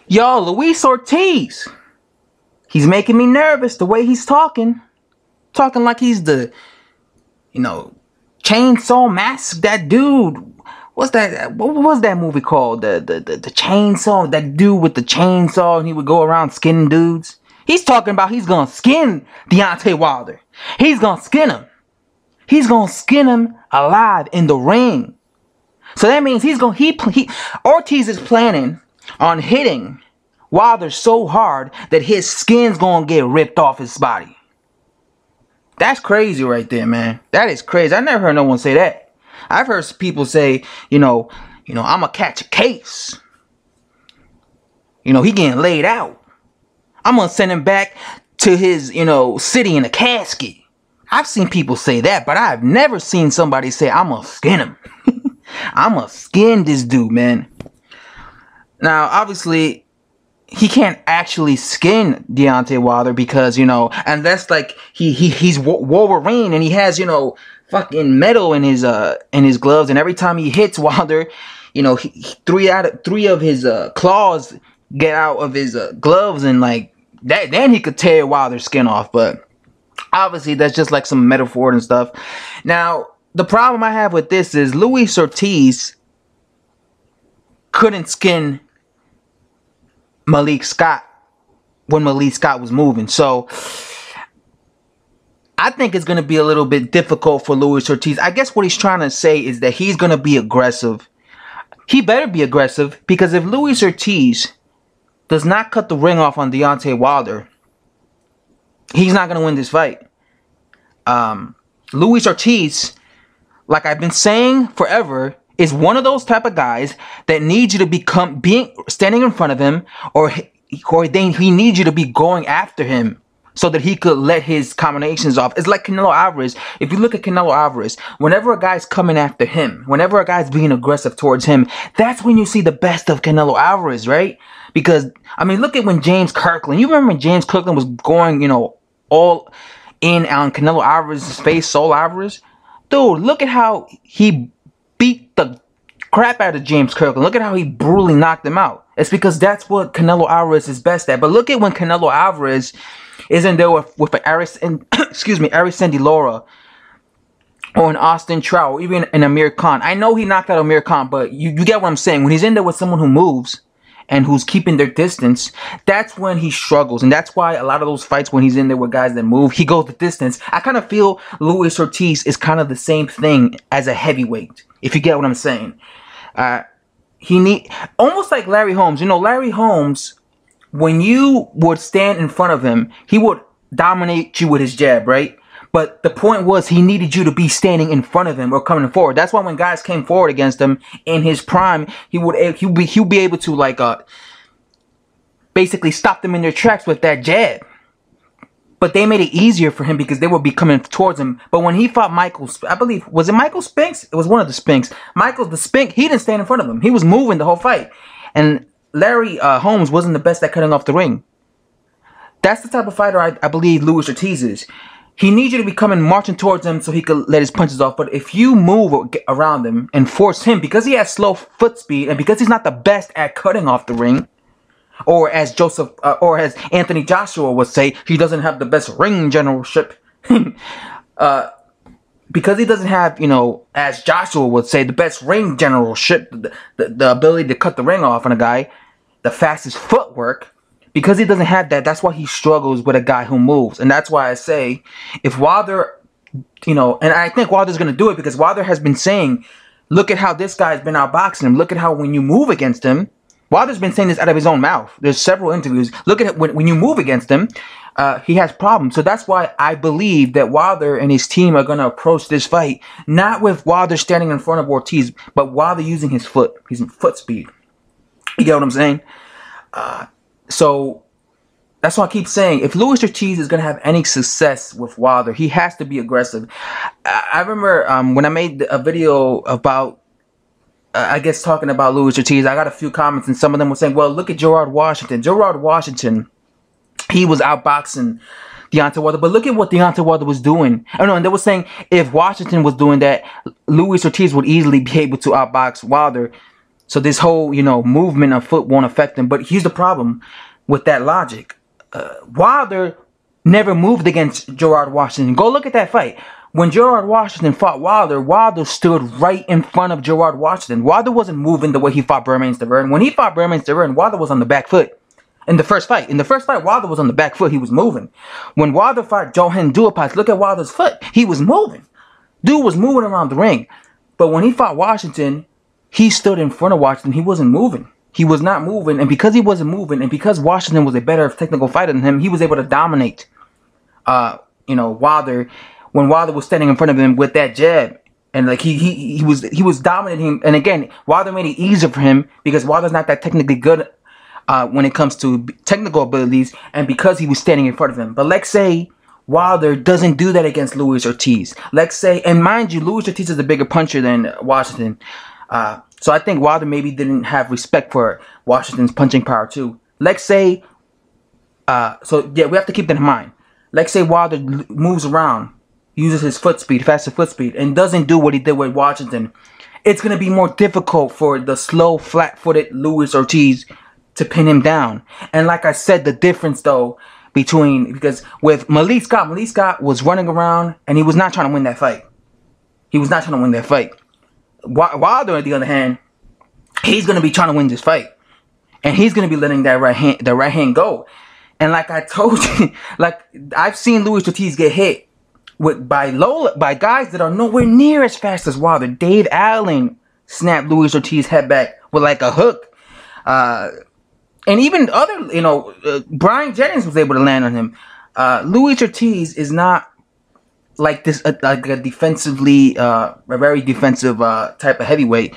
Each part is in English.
Yo, Luis Ortiz. He's making me nervous the way he's talking. Talking like he's the, chainsaw mask. That dude. What's that? What was that movie called? The chainsaw. That dude with the chainsaw and he would go around skinning dudes. He's talking about he's gonna skin Deontay Wilder. He's gonna skin him. He's gonna skin him alive in the ring. So that means Ortiz is planning on hitting Wilder so hard that his skin's gonna get ripped off his body. That's crazy right there, man. That is crazy. I never heard no one say that. I've heard people say, I'ma catch a case. He getting laid out. I'm gonna send him back to his, city in a casket. I've seen people say that, but I've never seen somebody say, I'm gonna skin him. I'm gonna skin this dude, man. Now, obviously, he can't actually skin Deontay Wilder because, unless like he's Wolverine and he has, fucking metal in his gloves, and every time he hits Wilder, three of his claws get out of his gloves, and like that, then he could tear Wilder's skin off. But obviously, that's just like some metaphor and stuff. Now, the problem I have with this is Luis Ortiz couldn't skin Malik Scott when Malik Scott was moving. So I think it's going to be a little bit difficult for Luis Ortiz. I guess what he's trying to say is that he's going to be aggressive. He better be aggressive, because if Luis Ortiz does not cut the ring off on Deontay Wilder, he's not going to win this fight. Luis Ortiz, like I've been saying forever, is one of those type of guys that needs you to standing in front of him, or he needs you to be going after him so that he could let his combinations off. It's like Canelo Alvarez. If you look at Canelo Alvarez, whenever a guy's coming after him, whenever a guy's being aggressive towards him, that's when you see the best of Canelo Alvarez, right? Because, look at when James Kirkland, you remember when James Kirkland was going, all in on Canelo Alvarez's face, Saul Alvarez? Dude, look at how he beat the crap out of James Kirkland. Look at how he brutally knocked him out. It's because that's what Canelo Alvarez is best at. But look at when Canelo Alvarez isn't there with Sandy Lara, or an Austin Trout, or even an Amir Khan. I know he knocked out Amir Khan, but you get what I'm saying. When he's in there with someone who moves and who's keeping their distance, that's when he struggles. And that's why a lot of those fights when he's in there with guys that move, he goes the distance. I kind of feel Luis Ortiz is kind of the same thing as a heavyweight, if you get what I'm saying. Almost like Larry Holmes. Larry Holmes, when you would stand in front of him, he would dominate you with his jab, right? But the point was he needed you to be standing in front of him or coming forward. That's why when guys came forward against him in his prime, he'll be able to basically stop them in their tracks with that jab. But they made it easier for him because they would be coming towards him. But when he fought I believe, was it Michael Spinks? It was one of the Spinks. Michael the Spink, he didn't stand in front of him. He was moving the whole fight. And Larry Holmes wasn't the best at cutting off the ring. That's the type of fighter I believe Luis Ortiz is. He needs you to be marching towards him so he could let his punches off. But if you move around him and force him, because he has slow foot speed and because he's not the best at cutting off the ring, or as Anthony Joshua would say, he doesn't have the best ring generalship. Because he doesn't have, as Joshua would say, the best ring generalship, the ability to cut the ring off on a guy, the fastest footwork. Because he doesn't have that, that's why he struggles with a guy who moves. And that's why I say, if Wilder, and I think Wilder's going to do it, because Wilder has been saying, look at how this guy's been outboxing him. Look at how when you move against him, Wilder's been saying this out of his own mouth. There's several interviews. Look at it when you move against him, he has problems. So that's why I believe that Wilder and his team are going to approach this fight, not with Wilder standing in front of Ortiz, but Wilder using his foot speed. You get what I'm saying? So that's why I keep saying, if Luis Ortiz is going to have any success with Wilder, he has to be aggressive. I remember when I made a video about, I guess, talking about Luis Ortiz, I got a few comments, and some of them were saying, well, look at Gerard Washington. Gerard Washington, he was outboxing Deontay Wilder, but look at what Deontay Wilder was doing. And they were saying if Washington was doing that, Luis Ortiz would easily be able to outbox Wilder. So this whole, movement of foot won't affect him. But here's the problem with that logic. Wilder never moved against Gerard Washington. Go look at that fight. When Gerard Washington fought Wilder, Wilder stood right in front of Gerard Washington. Wilder wasn't moving the way he fought Bermane-Stiverne. When he fought Bermane-Stiverne, Wilder was on the back foot. In the first fight, Wilder was on the back foot. He was moving. When Wilder fought Johann Duhaupas, look at Wilder's foot. He was moving. Dude was moving around the ring. But when he fought Washington, he stood in front of Washington. He wasn't moving. He was not moving. And because he wasn't moving, and because Washington was a better technical fighter than him, he was able to dominate, Wilder. When Wilder was standing in front of him with that jab. And like he was dominating him. And again, Wilder made it easier for him because Wilder's not that technically good when it comes to technical abilities. And because he was standing in front of him. But let's say Wilder doesn't do that against Luis Ortiz. Let's say, and mind you, Luis Ortiz is a bigger puncher than Washington. So I think Wilder maybe didn't have respect for Washington's punching power too. Let's say, so yeah, we have to keep that in mind. Let's say Wilder moves around, uses his foot speed, faster foot speed, and doesn't do what he did with Washington. It's going to be more difficult for the slow, flat-footed Luis Ortiz to pin him down. And like I said, the difference though, because with Malik Scott was running around and he was not trying to win that fight. Wilder, on the other hand, he's going to be trying to win this fight. And he's going to be letting that right hand go. And like I told you, like I've seen Luis Ortiz get hit by guys that are nowhere near as fast as Wilder. Dave Allen snapped Luis Ortiz's head back with like a hook. And even other, Brian Jennings was able to land on him. Luis Ortiz is not like this, like a defensively, a very defensive type of heavyweight.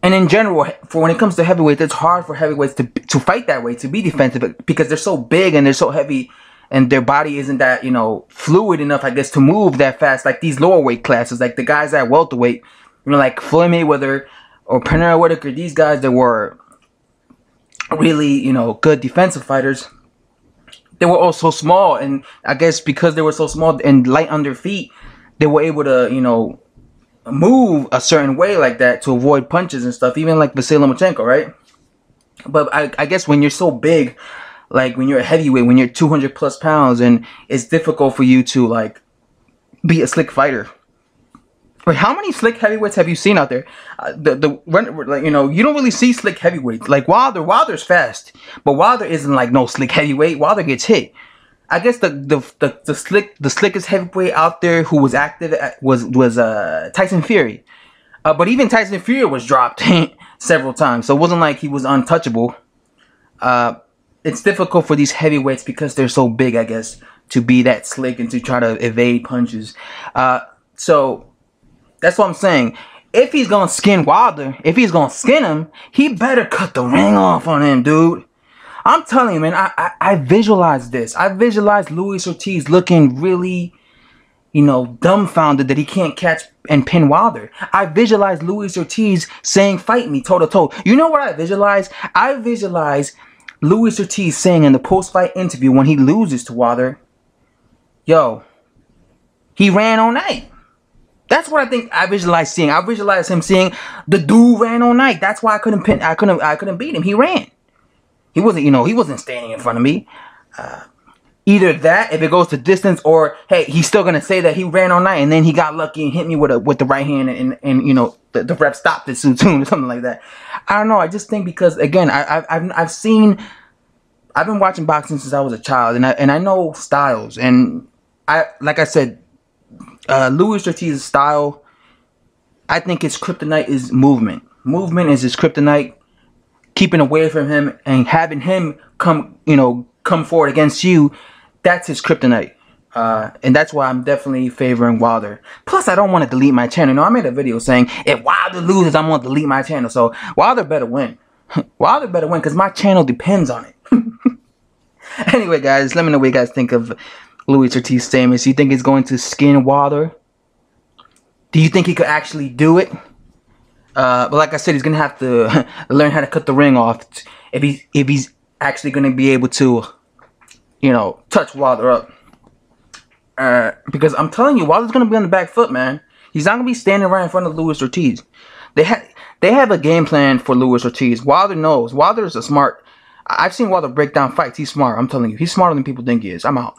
And in general, for when it comes to heavyweights, it's hard for heavyweights to fight that way, to be defensive, because they're so big and they're so heavy, and their body isn't that, fluid enough, I guess, to move that fast. Like these lower weight classes, like the guys at welterweight, like Floyd Mayweather or Pernell Whitaker, these guys that were really, good defensive fighters, they were all so small. And I guess because they were so small and light on their feet, they were able to, move a certain way like that to avoid punches and stuff, even like Vasily Lomachenko, right? But I guess when you're so big, like when you're a heavyweight, when you're 200 plus pounds, and it's difficult for you to like be a slick fighter. Like, how many slick heavyweights have you seen out there? You don't really see slick heavyweights. Like Wilder's fast, but Wilder isn't like no slick heavyweight. Wilder gets hit. I guess the slickest heavyweight out there who was active was Tyson Fury, but even Tyson Fury was dropped several times, so it wasn't like he was untouchable. It's difficult for these heavyweights because they're so big, I guess, to be that slick and to try to evade punches. So that's what I'm saying. If he's gonna skin Wilder, if he's gonna skin him, he better cut the ring off on him, dude. I'm telling you, man, I visualize this. I visualize Luis Ortiz looking really, dumbfounded that he can't catch and pin Wilder. I visualize Luis Ortiz saying, "Fight me toe to toe." You know what I visualize? I visualize Luis Ortiz saying in the post-fight interview when he loses to Wilder, "Yo, he ran all night." That's what I think I visualize seeing. I visualize him saying, "The dude ran all night. That's why I couldn't beat him. He ran. He wasn't, he wasn't standing in front of me." Either that, if it goes to distance, or hey, he's still gonna say that he ran all night and then he got lucky and hit me with the right hand, and the ref stopped it soon or something like that. I don't know. I just think because again, I've been watching boxing since I was a child, and I know styles, and like I said, Luis Ortiz's style, I think his kryptonite is movement. Movement is his kryptonite. Keeping away from him and having him come forward against you, that's his kryptonite. And that's why I'm definitely favoring Wilder. Plus, I don't want to delete my channel. I made a video saying, if Wilder loses, I'm going to delete my channel. So, Wilder better win. Wilder better win because my channel depends on it. Anyway, guys, let me know what you guys think of Luis Ortiz's statements. Do you think he's going to skin Wilder? Do you think he could actually do it? But like I said, he's gonna have to learn how to cut the ring off if he's actually gonna be able to, touch Wilder up. Because I'm telling you, Wilder's gonna be on the back foot, man. He's not gonna be standing right in front of Luis Ortiz. They have a game plan for Luis Ortiz. Wilder knows. Wilder is a smart. I've seen Wilder break down fights. He's smart. I'm telling you. He's smarter than people think he is. I'm out.